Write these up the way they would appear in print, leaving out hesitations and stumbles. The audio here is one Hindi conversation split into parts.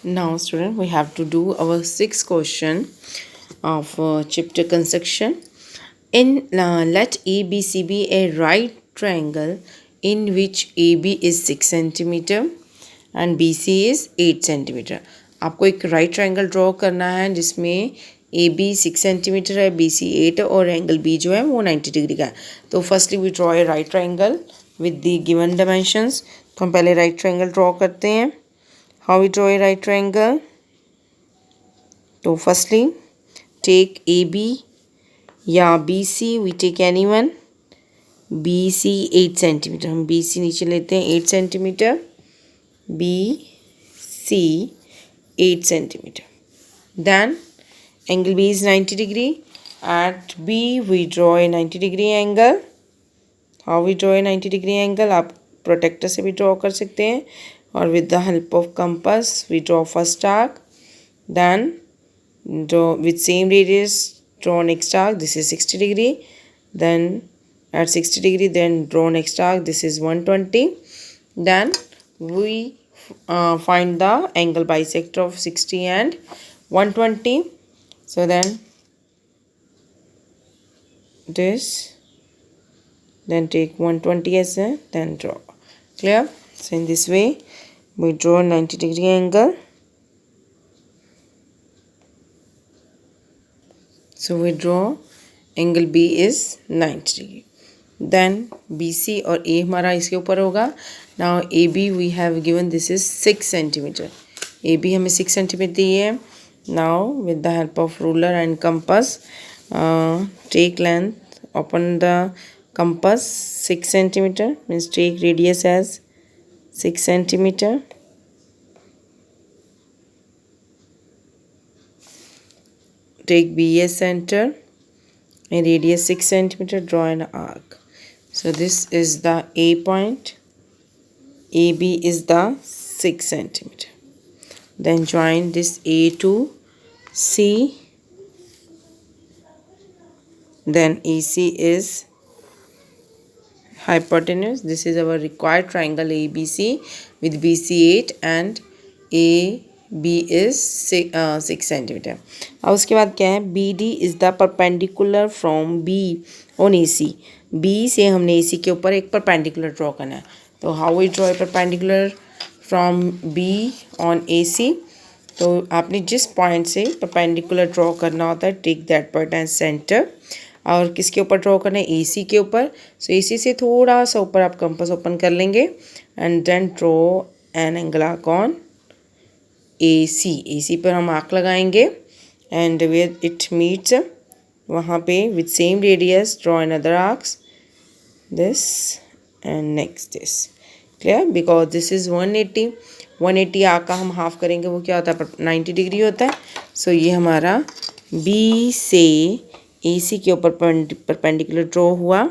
Now, student, we have to do our sixth question of chapter construction. Let ABC be a right triangle in which AB is 6 centimeter and BC is 8 centimeter. आपको एक right triangle draw करना है जिसमें AB 6 centimeter है, BC 8 है और एंगल B जो है वो 90 डिग्री का है. तो firstly we draw a right triangle with the given dimensions. तो हम पहले right triangle draw करते हैं. How we draw a right triangle? So firstly, take AB या BC, we take anyone. BC 8 centimeter, हम BC नीचे लेते हैं 8 centimeter. BC 8 centimeter. Then angle B is 90 degree. At B we draw a 90 degree angle. How we draw a 90 degree angle? आप प्रोटेक्टर से भी ड्रॉ कर सकते हैं और with the help of compass we draw first arc, then draw with same radius draw next arc, this is 60 degree, then at 60 degree then draw next arc, this is 120, then we find the angle bisector of 60 and 120. So then this, then take 120 as a, then draw. Clear? So in this way we draw 90 degree angle. So we draw angle B is 90 degree. Then BC और A हमारा इसके ऊपर होगा. Now AB we have given this is 6 centimeter. AB हमें 6 centimeter दी है. Now with the help of ruler and compass, take length, open the compass 6 centimeter, means take radius as 6 centimeter. Take B as center and radius 6 centimeter, draw an arc. So this is the A point, AB is the 6 centimeter. Then join this A to C, then AC is hypotenuse. This is our required triangle ABC with BC 8 and AB is 6 centimeter. अब उसके बाद क्या है, BD is the perpendicular from B on AC. B से हमने AC के ऊपर एक perpendicular draw करना है. तो how we draw a perpendicular from B on AC? तो आपने जिस पॉइंट से perpendicular draw करना होता है, take that point as center. और किसके ऊपर ड्रॉ करना है, AC के ऊपर. सो AC से थोड़ा सा ऊपर आप कंपास ओपन कर लेंगे and then draw an angle arc on AC. AC पर हम आर्क लगाएंगे एंड वेयर इट मीट्स वहाँ पे with same radius draw another arcs, this and next this. Clear? Because this is 180 arc का हम हाफ करेंगे, वो क्या होता है 90 डिग्री होता है. सो ये हमारा B से AC के ऊपर परपेंडिकुलर ड्रॉ हुआ,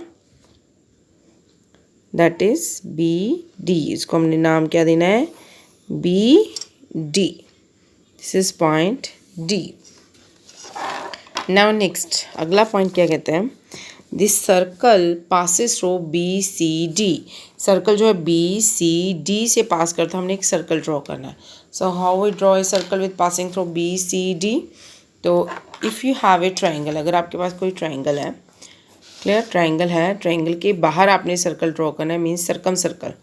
दैट इज BD. इसको हमने नाम क्या देना है, BD. This is point D. Now next अगला पॉइंट क्या कहते हैं, this circle passes through BCD. Circle जो है BCD से पास करता है, हमने एक सर्कल ड्रॉ करना है. So how we draw a circle with passing through BCD. तो if you have a triangle, अगर आपके पास कोई ट्राइंगल है, क्लियर, ट्राइंगल है, ट्राइंगल के बाहर आपने सर्कल ड्रॉ करना है, मीन्स सर्कम सर्कल.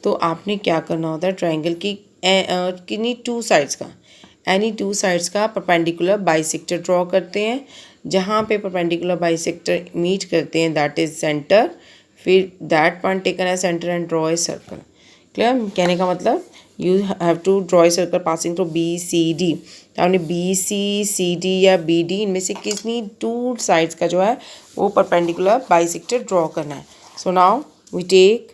तो आपने क्या करना होता है, ट्राइंगल की किन्हीं टू साइड्स का, एनी टू साइड्स का परपेंडिकुलर बाइसेक्टर ड्रॉ करते हैं. जहाँ पे परपेंडिकुलर बाइसेक्टर मीट करते हैं दैट इज सेंटर. फिर दैट पॉइंट टेकन है center and draw a circle. Clear? कहने का मतलब you have to draw a circle passing through BCD. तो आपने BC, CD या BD इनमें से किसी टू साइड्स का जो है वो परपेंडिकुलर बाइसेक्टर ड्रॉ करना है. So now we take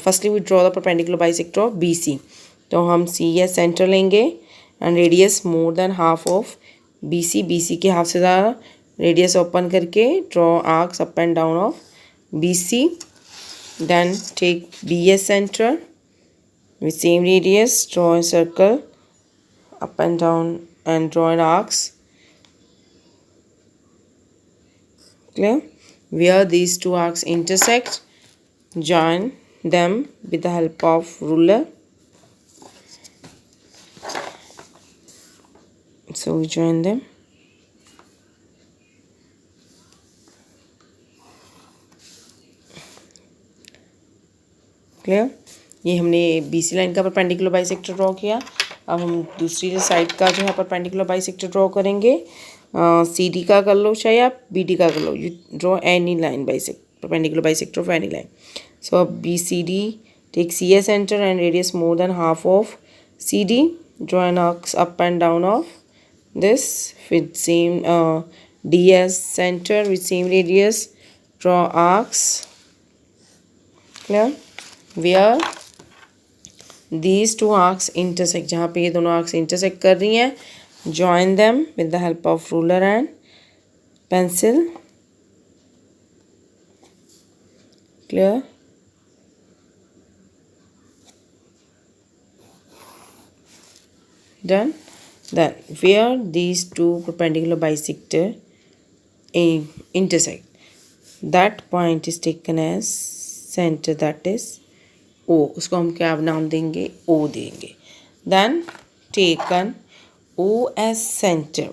firstly we draw the perpendicular bisector of BC. तो हम C या सेंटर लेंगे and radius more than half of BC के हाफ से ज़्यादा रेडियस ओपन करके draw arcs up and down of BC. Then take B as center with same radius, draw a circle up and down and draw an arcs. Clear? Where these two arcs intersect, join them with the help of ruler. So we join them. Clear, ये हमने BC लाइन का परपेंडिकुलर बाइसेक्टर ड्रॉ किया। अब हम दूसरी साइड का जो है परपेंडिकुलर बाइसेक्टर ड्रॉ करेंगे। CD का कर लो चाहे आप BD का कर लो, you draw any line perpendicular bisector of any line. So अब BCD take CS center and radius more than half of CD, draw an arcs up and down of this with same DS center with same radius, draw arcs, clear, where these two arcs intersect, जहाँ पे ये दोनों arcs intersect कर रही हैं, join them with the help of ruler and pencil, clear. Done. Then where these two perpendicular bisector intersect, that point is taken as center, that is O. उसको हम क्या नाम देंगे? O देंगे। Then taken O as center,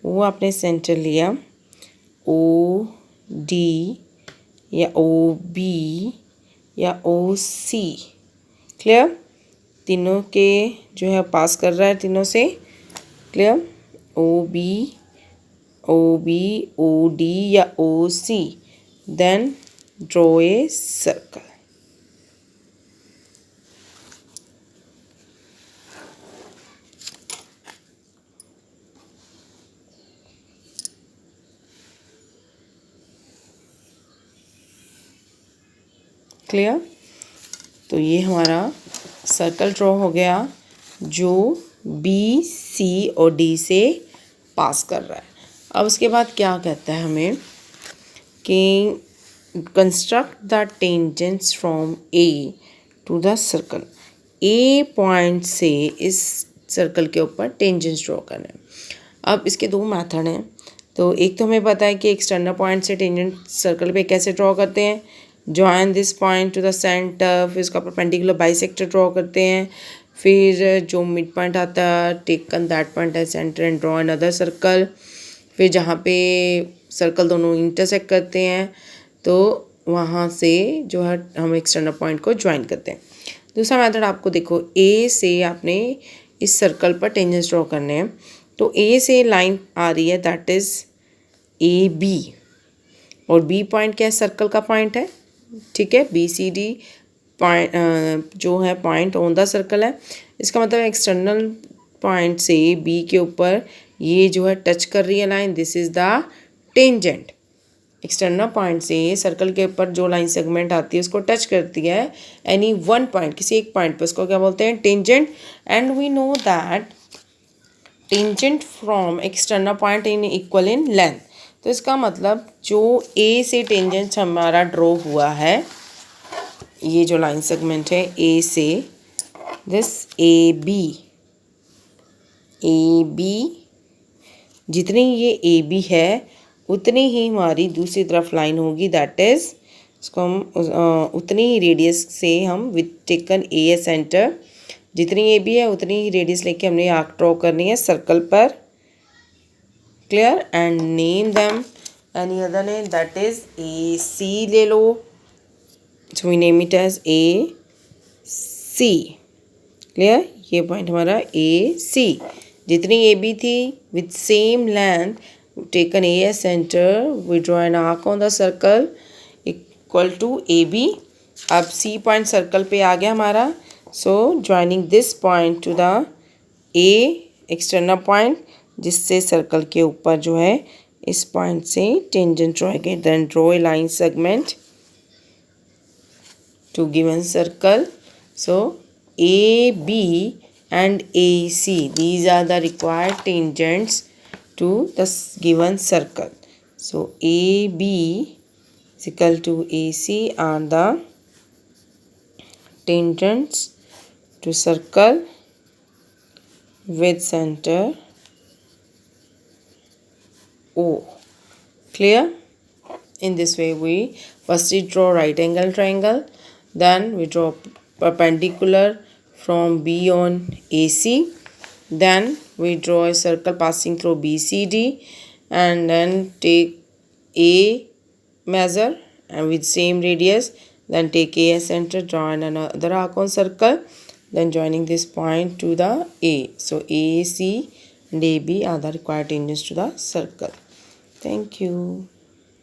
वो आपने सेंटर लिया, OD या OB या OC, क्लियर, तीनों के जो है पास कर रहा है तीनों से, क्लियर, OB OB OD या OC, then draw a circle. Clear, तो ये हमारा सर्कल ड्रॉ हो गया जो B, C और D से पास कर रहा है। अब उसके बाद क्या कहता है हमें कि construct the tangents from A to the circle. A point से इस सर्कल के ऊपर टेंजेंट्स ड्रॉ करना है। अब इसके दो मेथड हैं। तो एक तो हमें पता है कि एक्सटर्नल पॉइंट से टेंजेंट सर्कल पे कैसे ड्रॉ करते हैं, join this point to the centre, फिर इसका परपेंडिकुलर बाइसेक्टर ड्रॉ करते हैं, फिर जो मिड पॉइंट आता है taken that point as center and draw another circle, फिर जहाँ पे सर्कल दोनों इंटरसेक्ट करते हैं तो वहाँ से जो है हम एक्सटर्नल पॉइंट को ज्वाइन करते हैं। दूसरा मेथड आपको देखो, ए से आपने इस सर्कल पर टेंजेंट्स ड्रॉ करने हैं, तो ए से लाइन आ रही है दैट इज़ AB, और B पॉइंट क्या है, सर्कल का पॉइंट है, ठीक है, BCD पॉइंट जो है पॉइंट ऑन द सर्कल है। इसका मतलब एक्सटर्नल पॉइंट से B के ऊपर ये जो है टच कर रही है line, this is the tangent. External point से सर्कल के ऊपर जो लाइन सेगमेंट आती है उसको टच करती है एनी वन पॉइंट, किसी एक पॉइंट पर, उसको क्या बोलते हैं, tangent. And we know that tangent from external point in equal in length. तो इसका मतलब जो ए से टेंजेंट हमारा ड्रॉ हुआ है, ये जो लाइन सेगमेंट है ए से, दिस ए बी, जितनी ये ए बी है उतनी ही हमारी दूसरी तरफ लाइन होगी, दैट इज़ इसको हम उतनी ही रेडियस से हम with taken A S centre, जितनी ए बी है उतनी ही रेडियस लेके हमने आर्क ड्रॉ करनी है सर्कल पर, clear, and name them any other name, that is A C ले लो, so we name it as A C, clear, ये पॉइंट हमारा ए सी। जितनी ए बी थी with same length taken A S centre, we draw an arc on the circle equal to A B. अब सी पॉइंट सर्कल पे आ गया हमारा, so joining this point to the A external point, जिससे सर्कल के ऊपर जो है इस पॉइंट से टेंजेंट ड्रॉ करेंगे, then draw a line segment to given circle. So A B and AC, these are the required tangents to the given circle. So AB is equal to AC are the tangents to circle with center O. Clear? In this way we first draw right angle triangle, then we draw perpendicular from B on AC, then we draw a circle passing through BCD and then take A measure and with same radius, then take A as center, draw another arc on circle, then joining this point to the A. So AC and AB are the required tangents to the circle. Thank you.